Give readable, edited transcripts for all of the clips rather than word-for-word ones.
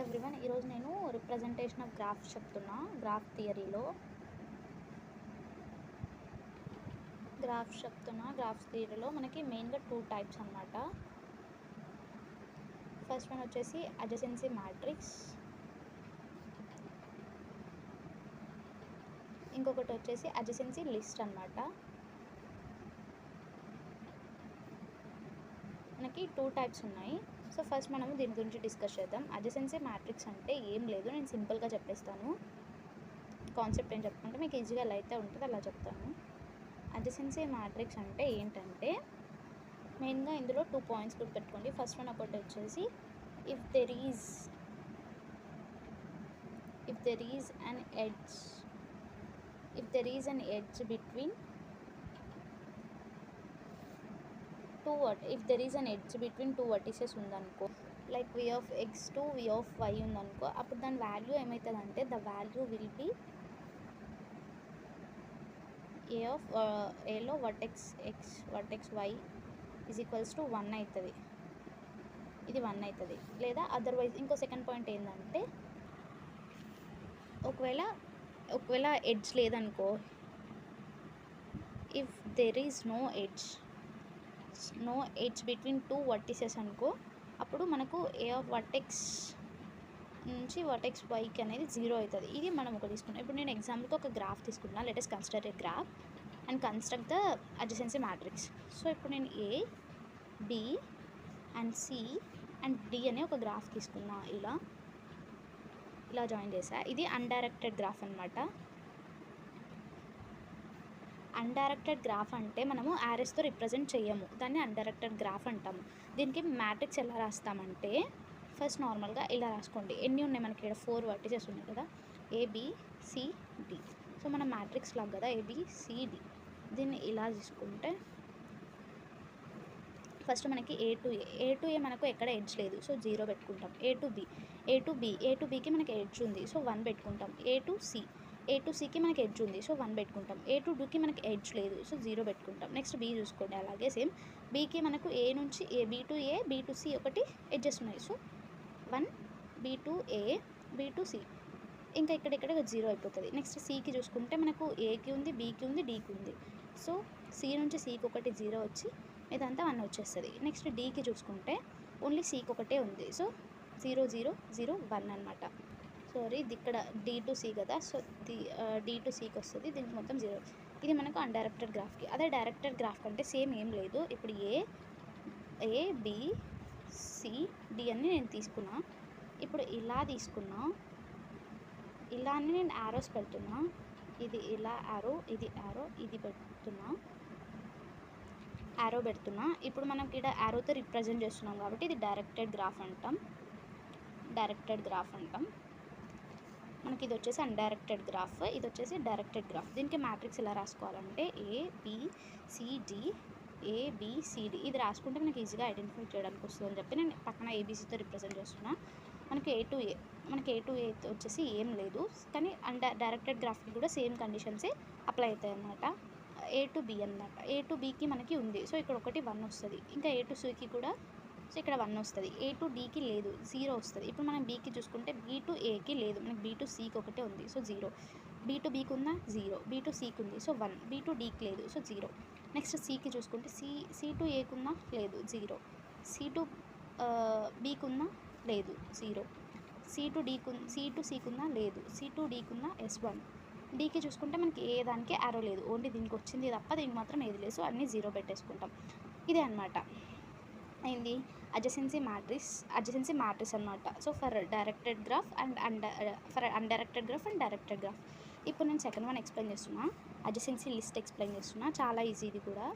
Everyone, ఈరోజు నేను representation of graph చెప్తున్నా. గ్రాఫ్ థియరీలో మనకి మెయిన్గా 2 టైప్స్ అన్నమాట. ఫస్ట్ వన్ వచ్చేసి అడ్జసెన్సీ మ్యాట్రిక్స్, ఇంకొకటి వచ్చేసి అడ్జసెన్సీ లిస్ట్ అన్నమాట. మనకి 2 టైప్స్ ఉన్నాయి. సో ఫస్ట్ మనము దీని గురించి డిస్కస్ చేద్దాం. అడ్జసెన్సీ మ్యాట్రిక్స్ అంటే ఏం లేదు, నేను సింపుల్గా చెప్పేస్తాను. కాన్సెప్ట్ ఏం చెప్పుకుంటే మీకు ఈజీగా ఎలా అయితే ఉంటుంది అలా చెప్తాను. అడ్జసెన్సీ మ్యాట్రిక్స్ అంటే ఏంటంటే మెయిన్గా ఇందులో 2 పాయింట్స్ గుర్తుపెట్టుకోండి. ఫస్ట్ వన్ ఒకటి వచ్చేసి if there is an edge between two vertices ఉందనుకో, like v of x to v of y ఉందనుకో, అప్పుడు దాని వాల్యూ ఏమవుతుందంటే ద వాల్యూ విల్ బి ఏలో vertex y is equals to 1 అవుతుంది. ఇది 1 అవుతుంది. లేదా అదర్వైజ్ ఇంకో సెకండ్ పాయింట్ ఏంటంటే ఒకవేళ ఎడ్జ్ లేదనుకో, if there is no edge between 2 vertices అనుకో, అప్పుడు మనకు ఏ ఆఫ్ వర్టెక్స్ నుంచి వర్టెక్స్ వైకి అనేది 0 అవుతుంది. ఇది మనం ఒక తీసుకున్నాం. ఇప్పుడు నేను ఎగ్జాంపుల్కి ఒక గ్రాఫ్ తీసుకున్నాను. Let us consider a graph and construct the adjacency matrix. So ఇప్పుడు నేను A, B and C and D అనే ఒక గ్రాఫ్ తీసుకున్నా. ఇలా జాయిన్ చేసా. ఇది అన్డైరెక్టెడ్ గ్రాఫ్ అనమాట. అన్డైరెక్టెడ్ గ్రాఫ్ అంటే మనము యారెస్తో రిప్రజెంట్ చేయము, దాన్ని అన్డైరెక్టెడ్ గ్రాఫ్ అంటాము. దీనికి మ్యాట్రిక్స్ ఎలా రాస్తామంటే ఫస్ట్ నార్మల్గా ఇలా రాసుకోండి. ఎన్ని ఉన్నాయి మనకి ఇక్కడ 4 వర్టిసెస్ ఉన్నాయి కదా, ఏబిసిడి. సో మన మ్యాట్రిక్స్ లాగా కదా ఏబిసిడి. దీన్ని ఇలా తీసుకుంటే ఫస్ట్ మనకి ఏ టు ఏ మనకు ఎక్కడ ఎడ్జ్ లేదు, సో 0 పెట్టుకుంటాం. ఏ టు బికి మనకి ఎడ్జ్ ఉంది, సో 1 పెట్టుకుంటాం. ఏ టు సికి మనకి ఎడ్జ్ ఉంది, సో 1 పెట్టుకుంటాం. ఏ టు డూకి మనకి ఎడ్జ్ లేదు, సో 0 పెట్టుకుంటాం. నెక్స్ట్ బి చూసుకోండి, అలాగే సేమ్ బీకి మనకు ఏ నుంచి బీ టు సి ఒకటి ఎడ్జెస్ ఉన్నాయి, so 1 B to A, B to C. ఇంకా ఇక్కడ 0 అయిపోతుంది. నెక్స్ట్ సికి చూసుకుంటే మనకు ఏకి ఉంది, బీకి ఉంది, డీకి ఉంది. సో సి నుంచి సికి ఒకటి 0 వచ్చి ఇదంతా 1 వచ్చేస్తుంది. నెక్స్ట్ డీకి చూసుకుంటే ఓన్లీ సికి ఒకటే ఉంది, సో 0 0 0 1 అనమాట. సారీ, ఇది ఇక్కడ డి టు సి కదా, సో డి టు సికి వస్తుంది, దీనికి మొత్తం 0. ఇది మనకు అన్డైరెక్టెడ్ గ్రాఫ్కి. అదే డైరెక్టెడ్ గ్రాఫ్ కంటే సేమ్ ఏం లేదు. ఇప్పుడు ఏ బి సి డి అని నేను తీసుకున్నా. ఇప్పుడు ఇలా తీసుకున్నా, ఇలా అని నేను యారోస్ పెడుతున్నా. ఇది ఇలా యారో, ఇది యారో, ఇది యారో పెడుతున్నా. ఇప్పుడు మనం ఇక్కడ యారోతో రిప్రజెంట్ చేస్తున్నాం కాబట్టి ఇది డైరెక్టెడ్ గ్రాఫ్ అంటాం. మనకి ఇది వచ్చేసి అన్డైరెక్టెడ్ గ్రాఫ్, ఇది వచ్చేసి డైరెక్టెడ్ గ్రాఫ్. దీనికి మ్యాట్రిక్స్ ఎలా రాసుకోవాలంటే ఏబిసిడి ఇది రాసుకుంటే మనకి ఈజీగా ఐడెంటిఫై చేయడానికి వస్తుంది అని చెప్పి నేను పక్కన ఏబీసీతో రిప్రజెంట్ చేస్తున్నా. మనకి ఏ టు ఏ వచ్చేసి ఏం లేదు, కానీ డైరెక్టెడ్ గ్రాఫ్కి కూడా సేమ్ కండిషన్సే అప్లై అవుతాయి అన్నమాట. ఏ టు బి అన్నమాట. ఏ టు బికి మనకి ఉంది, సో ఇక్కడ ఒకటి 1 వస్తుంది. ఇంకా ఏ టు సికి కూడా, సో ఇక్కడ 1 వస్తుంది. ఏ టు డీకి లేదు, 0 వస్తుంది. ఇప్పుడు మనం బీకి చూసుకుంటే బీ టు ఏకి లేదు, మనకి బీ టు సికి ఒకటే ఉంది, సో 0. బీ టు బీకి ఉందా, 0. బీ టు సికి ఉంది, సో 1. బీ టు డీకి లేదు, సో 0. నెక్స్ట్ సికి చూసుకుంటే సి టు ఏకి ఉందా, లేదు, 0. సి టు బీకి ఉందా, లేదు, 0. సి టు సికి ఉందా, లేదు. సి టు డీకి ఉందా, S1. డీకి చూసుకుంటే మనకి ఏ దానికి యారో లేదు, ఓన్లీ దీనికి వచ్చింది తప్ప దీనికి మాత్రం ఏది లేదు, సో అన్నీ 0 పెట్టేసుకుంటాం. ఇదే అనమాట ఏంది అడ్జసెన్సీ మ్యాట్రిక్స్ అనమాట. So for directed graph and for undirected graph and directed graph. ఇప్పుడు నేను సెకండ్ వన్ ఎక్స్ప్లెయిన్ చేస్తున్నా, అడ్జసెన్సీ లిస్ట్ ఎక్స్ప్లెయిన్ చేస్తున్నా. చాలా ఈజీ ఇది కూడా.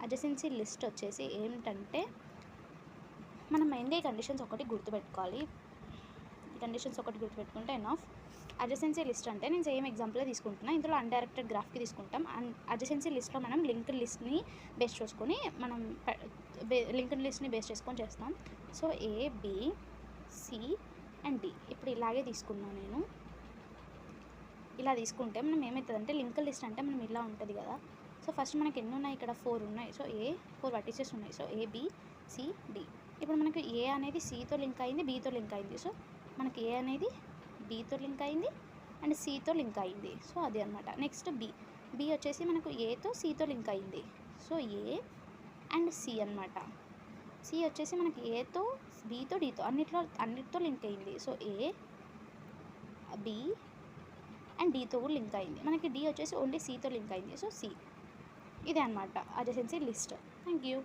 అడ్జసెన్సీ లిస్ట్ వచ్చేసి ఏంటంటే మనం మెయిన్గా ఈ కండిషన్స్ ఒకటి గుర్తుపెట్టుకోవాలి. ఈ కండిషన్స్ ఒకటి గుర్తుపెట్టుకుంటే ఎనఫ్. అడ్జసెన్సీ లిస్ట్ అంటే నేను సేమ్ ఎగ్జాంపుల్ తీసుకుంటున్నా. ఇందులో అన్డైరెక్టెడ్ గ్రాఫ్కి తీసుకుంటాం. అడ్జసెన్సీ లిస్ట్లో మనం లింక్డ్ లిస్ట్ని బేస్ చేసుకొని చేస్తాం. So A, B, C and D ఇప్పుడు ఇలాగే తీసుకున్నాను నేను. ఇలా తీసుకుంటే మనం ఏమవుతుందంటే లింక్డ్ లిస్ట్ అంటే మనం ఇలా ఉంటుంది కదా. సో ఫస్ట్ మనకి ఎన్ని ఉన్నాయి, ఇక్కడ 4 ఉన్నాయి. సో 4 వర్టిసెస్ ఉన్నాయి. So A, B, C, D. ఇప్పుడు మనకు ఏ అనేది సితో లింక్ అయింది, బితో లింక్ అయింది. సో మనకి ఏ అనేది బితో లింక్ అయింది అండ్ సితో లింక్ అయింది. సో అది అనమాట. నెక్స్ట్ బి వచ్చేసి మనకు ఏతో సితో లింక్ అయింది. సో ఏ అండ్ సి అనమాట. సి వచ్చేసి మనకి ఏతో బితో డితో అన్నిటితో లింక్ అయింది. సో ఏ, బి అండ్ డితో కూడా లింక్ అయింది. మనకి డి వచ్చేసి ఓన్లీ సితో లింక్ అయింది. So C. ఇదే అనమాట అడ్జసెన్సీ లిస్ట్. Thank you.